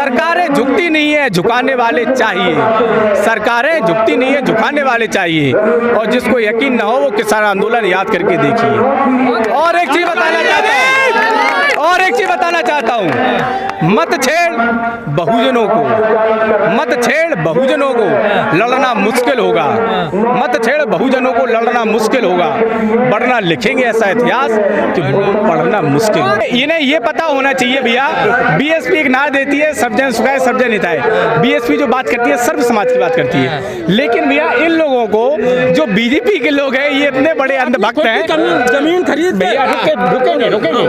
सरकारें झुकती नहीं है, झुकाने वाले चाहिए। सरकारें झुकती नहीं है, झुकाने वाले चाहिए। और जिसको यकीन ना हो वो किसान आंदोलन याद करके देखिए। और एक चीज बताना चाहता हूँ, मत छेड़ बहुजनों को, मत छेड़ बहुजनों को, लड़ना मुश्किल होगा। मत छेड़ बहुजनों को, लड़ना मुश्किल होगा। पढ़ना लिखेंगे ऐसा इतिहास कि पढ़ना मुश्किल। इन्हें ये पता होना चाहिए भैया, बीएसपी एक नारा देती है सर्वजन सुखाए सर्वजन हिताय। बीएसपी जो बात करती है सर्व समाज की बात करती है, लेकिन भैया इन लोगों को जो बीजेपी के लोग हैं ये इतने बड़े अंधभक्त हैं। जमीन खरीद भैया, रुकेंगे।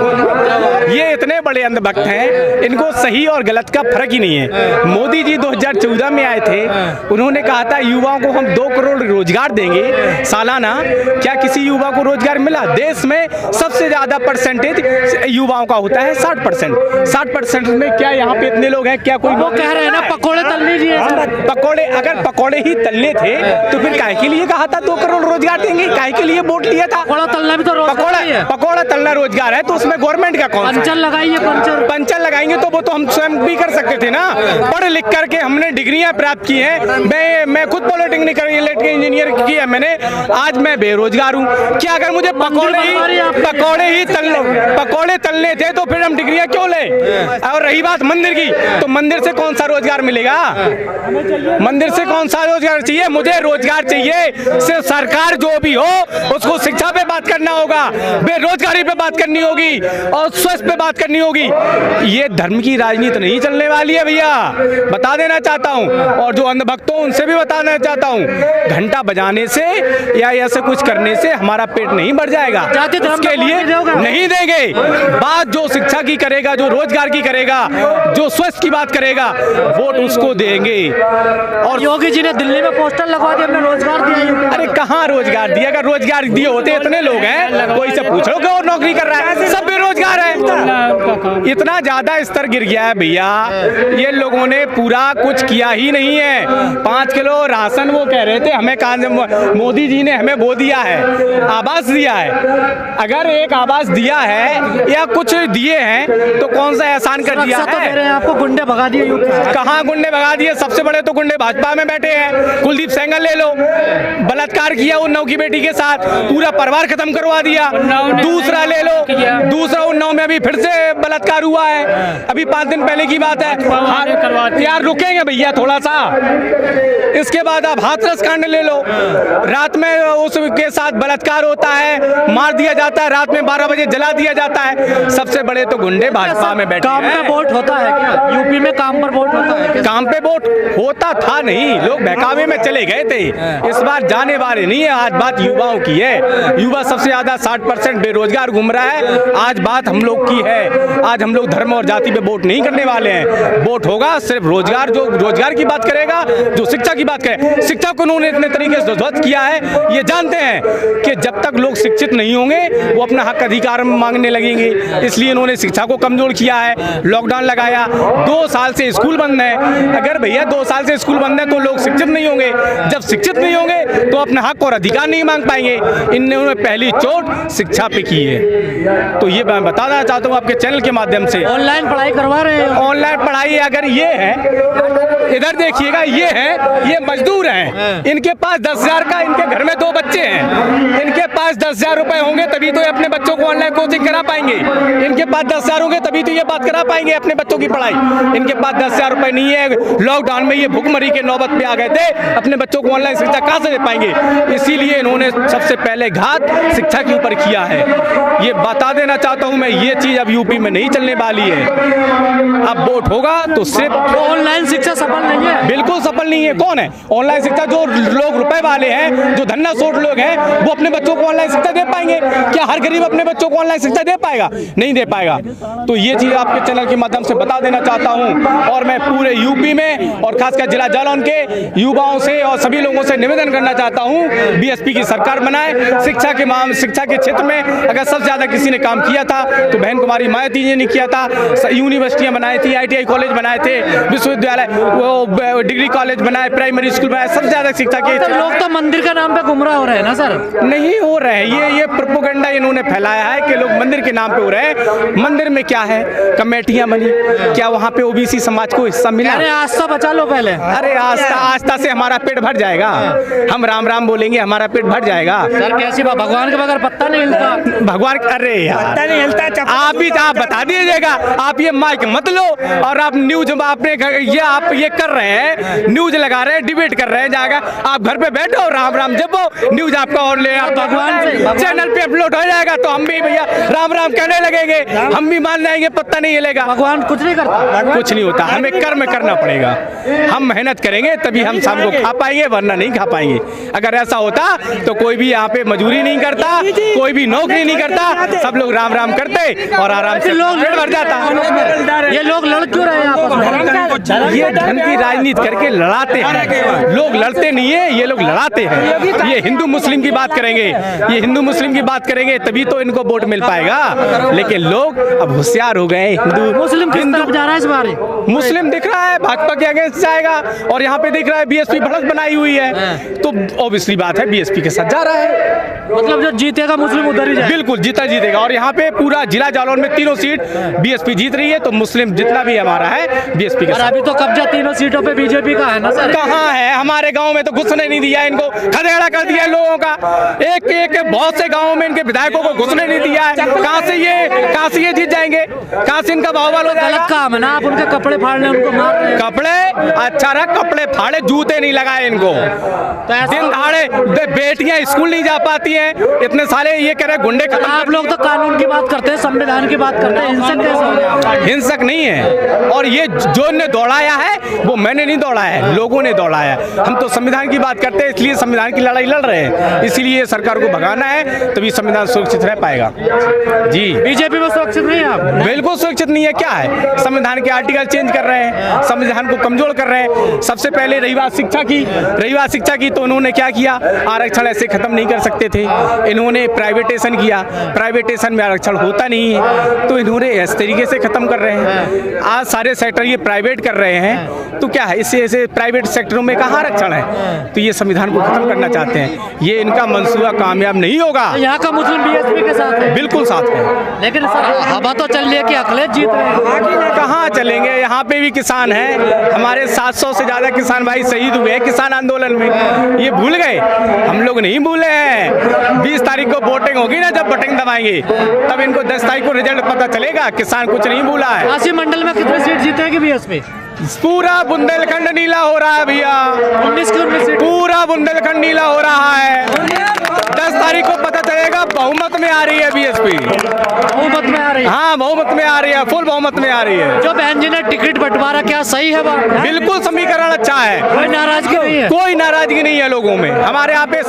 ये इतने बड़े अंधभक्त हैं, इनको सही और गलत का फर्क ही नहीं है। मोदी जी 2014 में आए थे, उन्होंने कहा था युवाओं को हम 2 करोड़ रोजगार देंगे सालाना। क्या किसी युवा को रोजगार मिला? देश में सबसे ज्यादा परसेंटेज युवाओं का होता है 60%। 60% में क्या यहाँ पे इतने लोग हैं? क्या कोई वो कह रहे हैं ना पकोड़े तल लीजिए। पकोड़े, अगर पकोड़े ही तलने थे तो फिर काहे के लिए कहा था 2 करोड़ रोजगार देंगे? काहे के लिए वोट लिया था? पकोड़ा तलना भी तो रोजगार है। पकोड़ा तलना रोजगार है तो उसमें गवर्नमेंट का कौन? पंचर लगाइए, पंचर लगाएंगे तो वो तो हम स्वयं भी कर सकते थे ना। पढ़ लिख करके हमने डिग्रियां प्राप्त की हैं। मैं खुद पॉलिटेक्निकल इंजीनियर की है मैंने। आज मैं बेरोजगार हूँ। क्या अगर मुझे पकोड़े तलने थे तो फिर हम डिग्रियां क्यों ले? और रही बात मंदिर की, तो मंदिर से कौन सा रोजगार मिलेगा? मंदिर से कौन सा रोजगार चाहिए? मुझे रोजगार चाहिए। सिर्फ सरकार जो भी हो उसको शिक्षा पे बात करना होगा, बेरोजगारी पे बात करनी होगी और स्वास्थ्य पे बात करनी होगी। ये धर्म की राजनीति नहीं चलने वाली है भैया, बता देना चाहता हूँ। और जो अंधभक्त हो उनसे भी बताना चाहता हूँ, घंटा बजाने से या ऐसे कुछ करने से हमारा पेट नहीं बढ़ जाएगा। इसके लिए नहीं देंगे। बात जो शिक्षा की करेगा, जो रोजगार की करेगा, जो स्वास्थ्य की बात करेगा, वोट उसको देंगे। और योगी जी ने दिल्ली में पोस्टर लगवा दिया, हमने रोजगार दिया। अरे कहाँ रोजगार दिया? अगर रोजगार दिए होते, इतने लोग हैं, कोई से पूछ लो कि और नौकरी कर रहा है, सब बेरोजगार है। इतना ज्यादा स्तर गिर गया है भैया, ये लोगों ने पूरा कुछ किया ही नहीं है। 5 किलो राशन वो कह रहे थे हमें, मोदी जी ने हमें वो दिया है, आवास दिया है। अगर एक आवास दिया है या कुछ दिए हैं तो कौन सा एहसान कर दिया है? आपको गुंडे भगा दिए। कहाँ गुंडे भगा दिए? सबसे बड़े तो गुंडे भाजपा में बैठे हैं। कुलदीप सेंगर ले लो, बलात्कार किया उन्नाव की बेटी के साथ, पूरा परिवार खत्म करवा दिया। दूसरा ले लो, दूसरा उन्नाव में अभी फिर से बलात्कार हुआ है, अभी 5 दिन पहले की बात है। यार रुकेंगे भैया थोड़ा सा। इसके बाद आप हाथरस कांड ले लो, रात में उसके साथ बलात्कार होता है, मार दिया जाता है, रात में 12 बजे जला दिया जाता है। सबसे बड़े तो गुंडे भाजपा में बैठे हैं। काम पे वोट होता है क्या? यूपी में काम पर वोट होता है? काम पे वोट होता था नहीं, लोग बहकावे में चले गए थे। इस बार जाने वाले नहीं है। आज बात युवाओं की है। युवा सबसे ज्यादा 60% बेरोजगार घूम रहा है। आज बात हम लोग की है। आज हम लोग धर्म और जाति पे वोट नहीं करने वाले हैं। वोट होगा सिर्फ रोजगार, जो रोजगार की बात करेगा, जो शिक्षा की बात करे। शिक्षा को उन्होंने इतने तरीके से ध्वस्त किया है, ये जानते हैं कि जब तक लोग शिक्षित नहीं होंगे वो अपना हक अधिकार मांगने लगेंगे। इसलिए इन्होंने शिक्षा को कमजोर किया है, लॉकडाउन लगाया। 2 साल से स्कूल बंद है। अगर भैया 2 साल से स्कूल बंद है तो लोग शिक्षित नहीं होंगे। जब शिक्षित नहीं होंगे तो अपना हक और अधिकार नहीं मांग पाएंगे। इन्होंने पहली चोट शिक्षा पे की है। तो ये मैं बताना चाहता हूँ आपके चैनल के माध्यम से। ऑनलाइन पढ़ाई करवा रहे हैं। ऑनलाइन पढ़ाई अगर ये है, इधर देखिएगा, ये है, ये मजदूर हैं, इनके पास 10,000 का, इनके घर में 2 बच्चे हैं, इनके पास 10,000 रुपए होंगे तभी तो ये अपने बच्चों को ऑनलाइन कोचिंग करा पाएंगे। इनके पास 10,000 होंगे तभी तो ये बात करा पाएंगे अपने बच्चों की पढ़ाई। इनके पास 10,000 रुपए नहीं है। लॉकडाउन में ये भुखमरी के नौबत पे आ गए थे, अपने बच्चों को ऑनलाइन शिक्षा कहाँ से दे पाएंगे? इसीलिए इन्होंने सबसे पहले घात शिक्षा के ऊपर किया है। ये बता देना चाहता हूँ मैं, ये चीज अब यूपी में नहीं चलने वाली है। अब वोट होगा तो सिर्फ ऑनलाइन शिक्षा सफल नहीं है, बिल्कुल सफल नहीं है। कौन है ऑनलाइन शिक्षा? जो लोग रुपए वाले हैं, जो धन्ना सोट लोग हैं, वो अपने बच्चों को ऑनलाइन शिक्षा दे पाएंगे क्या? हर गरीब अपने बच्चों को ऑनलाइन शिक्षा दे पाएगा? नहीं दे पाएगा। तो ये चीज आपके चैनल के माध्यम से बता देना चाहता हूँ। और मैं पूरे यूपी में और खासकर जिला जालौन के युवाओं से और सभी लोगों से निवेदन करना चाहता हूँ, बीएसपी की सरकार बनाए। शिक्षा के क्षेत्र में अगर सबसे ज़्यादा किसी ने काम किया था तो बहन कुमारी मायावती जी ने किया था। यूनिवर्सिटियाँ बनाई थी, ITI कॉलेज बनाए थे, विश्वविद्यालय, वो डिग्री कॉलेज बनाए, प्राइमरी स्कूल बनाए, सबसे ज़्यादा शिक्षा की। लोग तो मंदिर के नाम पे गुमराह हो रहे हैं ना सर? नहीं हो रहे हैं, ये प्रोपेगेंडा इन्होंने फैलाया है कि लोग मंदिर के नाम पे हो रहे हैं। मंदिर में क्या है, कमेटियां बनी, क्या वहाँ पे OBC समाज को हिस्सा मिला? अरे आस्था बचा लो पहले। अरे आस्था से हमारा पेट भर जाएगा, हम राम राम बोलेंगे हमारा पेट भर जाएगा। सर कैसी बात, भगवान के बगैर पत्ता नहीं हिलता। भगवान, अरे यार पत्ता नहीं हिलता। आप बता दीजिएगा, आप ये माइक मत लो और आप न्यूज आपने आप ये कर रहे हैं, न्यूज लगा रहे हैं, डिबेट कर रहे हैं, जाएगा आप घर पे बैठो राम राम जपो, न्यूज आपका और ले भगवान से चैनल पे अपलोड हो जाएगा तो हम भी भैया राम राम कहने लगेंगे, हम भी मान जाएंगे, पत्ता नहीं हिलेगा। भगवान कुछ नहीं करता, कुछ नहीं होता, हमें कर्म करना पड़ेगा, हम मेहनत करेंगे तभी हम शाम को खा पाएंगे, वरना नहीं खा पाएंगे। अगर ऐसा होता तो कोई भी यहाँ पे मजदूरी नहीं करता, कोई भी नौकरी नहीं करता, सब लोग राम राम करते और आराम से लोग पेट भर जाता। ये लोग लड़ क्यों रहे हैं आपस में? ये धन की राजनीति करके लड़ाते हैं, लोग लड़ते नहीं है, ये लोग लड़ाते हैं। ये हिंदू मुस्लिम की बात करेंगे, ये हिंदू मुस्लिम की बात करेंगे तभी तो इनको वोट मिल पाएगा। लेकिन लोग अब होशियार हो गए, मुस्लिम किस तरफ जा रहा है इस बार? मुस्लिम दिख रहा है भाजपा के अगेंस्ट जाएगा, और यहाँ पे दिख रहा है BSP बढ़त बनाई हुई है, तो ऑब्वियसली बात है BSP के साथ जा रहा है। मतलब जो जीतेगा मुस्लिम उधर ही जाएगा। बिल्कुल जीतेगा, और यहाँ पे पूरा जिला जालौन में 3 सीट BSP जीत रही है, तो मुस्लिम जितना भी हमारा है BSP के साथ। अभी तो कब्जा 3 सीटों पे BJP का है ना सर? कहाँ है, हमारे गांव में तो घुसने नहीं दिया, इनको खदेड़ा कर दिया लोगों का। एक बहुत से गांवों में इनके विधायकों को घुसने नहीं दिया है। कहाँ से ये जीत जाएंगे, कहाँ से इनका बाहुबल हो जाएगा? गलत काम है ना, आप उनके कपड़े फाड़ने उनको मार रहे हैं। कपड़े अच्छा रहा, कपड़े फाड़े, जूते नहीं लगाए इनको। दिन दहाड़े बेटियां स्कूल नहीं जा पाती हैं, इतने सारे ये कह रहे गुंडे खत्म। आप लोग तो कानून की बात करते हैं, संविधान की बात करते हैं, हिंसक कैसे हो गया? हिंसक नहीं है, और ये जो ने दौड़ाया है वो मैंने नहीं दौड़ाया है, लोगों ने दौड़ाया है। हम तो संविधान की बात करते हैं, इसलिए संविधान की लड़ाई लड़ रहे हैं, इसीलिए सरकार को भगाना है, तभी संविधान सुरक्षित रह पाएगा। जी BJP में सुरक्षित नहीं है आप? बिल्कुल सुरक्षित नहीं है। क्या है, संविधान के आर्टिकल चेंज कर रहे हैं, संविधान को कमजोर कर रहे हैं। सबसे पहले रही बात शिक्षा की तो उन्होंने क्या किया, आरक्षण ऐसे खत्म नहीं कर सकते थे, इन्होंने प्राइवेटेशन किया, प्राइवेटेशन में आरक्षण होता नहीं है, तो इन्होंने इस तरीके से खत्म कर रहे हैं। आज सारे सेक्टर ये प्राइवेट कर रहे हैं, तो क्या है, इससे ऐसे प्राइवेट सेक्टरों में कहाँ आरक्षण है, तो ये संविधान को खत्म करना चाहते हैं। ये इनका मंसूबा कामयाब नहीं होगा। यहाँ का मुस्लिम BSP के साथ है? बिल्कुल साथ है। लेकिन सर हवा तो चल रही है कि अखिलेश जीत रहे हैं। कहाँ चलेंगे, यहाँ पे भी किसान हैं, हमारे 700 से ज्यादा किसान भाई शहीद हुए हैं किसान आंदोलन में, ये भूल गए, हम लोग नहीं भूले हैं। 20 तारीख को वोटिंग होगी ना, जब बटन दबाएंगे तब इनको 10 तारीख को रिजल्ट पता चलेगा। किसान कुछ नहीं भूला है। काशी मंडल में कितनी सीट जीतेगी BSP? पूरा बुंदेलखंड नीला हो रहा है भैया, 19 की 19 सीट, पूरा बुंदेलखंड नीला हो रहा है। 10 तारीख को पता चलेगा, बहुमत में आ रही है BSP, बहुमत में आ रही है। हाँ बहुमत में आ रही है, फुल बहुमत में आ रही है। जो बहन जी ने टिकट बंटवारा, क्या सही है बात? बिल्कुल समीकरण अच्छा है, कोई नाराजगी नहीं है? कोई नाराजगी नहीं है लोगों में। हमारे यहाँ पे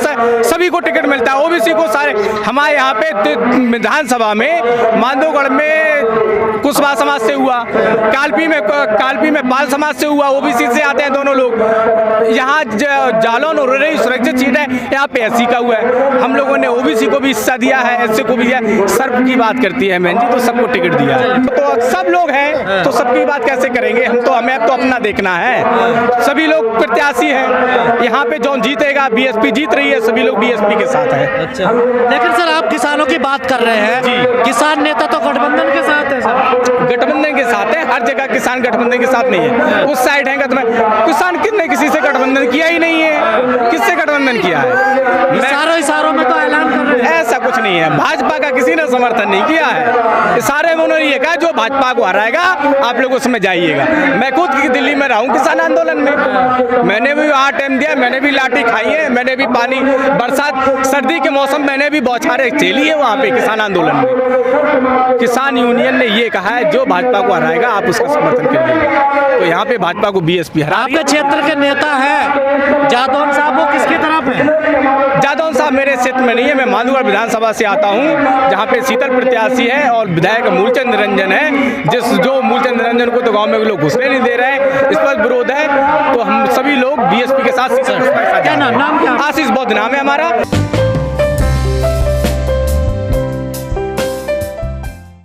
सभी को टिकट मिलता है, OBC को सारे। हमारे यहाँ पे विधानसभा में मांडोगढ़ में कुशवाहा समाज से हुआ, कालपी में पाल समाज से हुआ, OBC से आते हैं दोनों लोग। यहाँ जालौन और उरई सुरक्षित सीट है, यहाँ पे SC का हुआ है। हम लोगों ने OBC को भी हिस्सा दिया है, SC को भी दिया। सर्व की बात करती है बहन जी, तो सबको टिकट दिया है, तो सब लोग हैं, तो सबकी बात कैसे करेंगे हम? तो हमें तो अपना देखना है। सभी लोग प्रत्याशी हैं, यहाँ पे जो जीतेगा, BSP जीत रही है, सभी लोग BSP के साथ है। अच्छा, लेकिन सर आप किसानों की बात कर रहे हैं जी। किसान नेता तो गठबंधन के साथ है सर? गठबंधन के साथ है, हर जगह किसान गठबंधन के साथ नहीं है। उस साइड है किसान, किसने किसी से गठबंधन किया ही नहीं है, किससे गठबंधन किया है? इशारों में तो ऐलान कर रहे हैं। ऐसा कुछ नहीं है, भाजपा का किसी ने समर्थन नहीं किया है। सारे में उन्होंने ये कहा जो भाजपा को हराएगा आप लोग उसमें जाइएगा। मैं खुद दिल्ली में रहा हूँ किसान आंदोलन में, मैंने भी वहाँ टाइम दिया, मैंने भी लाठी खाई है, मैंने भी पानी, बरसात सर्दी के मौसम मैंने भी बौछारें झेली है वहाँ पे किसान आंदोलन में। किसान यूनियन ने ये कहा है जो भाजपा को हराएगा आप उसका समर्थन करिए, तो यहाँ पे भाजपा को BSP हरा। आपके क्षेत्र के नेता है जादौन साहब, वो किसकी तरफ है? जादौन साहब मेरे क्षेत्र में नहीं है, मैं मांडोगढ़ विधानसभा से आता हूँ, जहाँ पे शीतल प्रत्याशी है और विधायक मूलचंद निरंजन है। जो मूलचंद निरंजन को तो गांव में लोग घुसने नहीं दे रहे हैं, इस पर विरोध है, तो हम सभी लोग BSP के साथ। क्या नाम क्या? आशीष बौद्ध नाम है हमारा।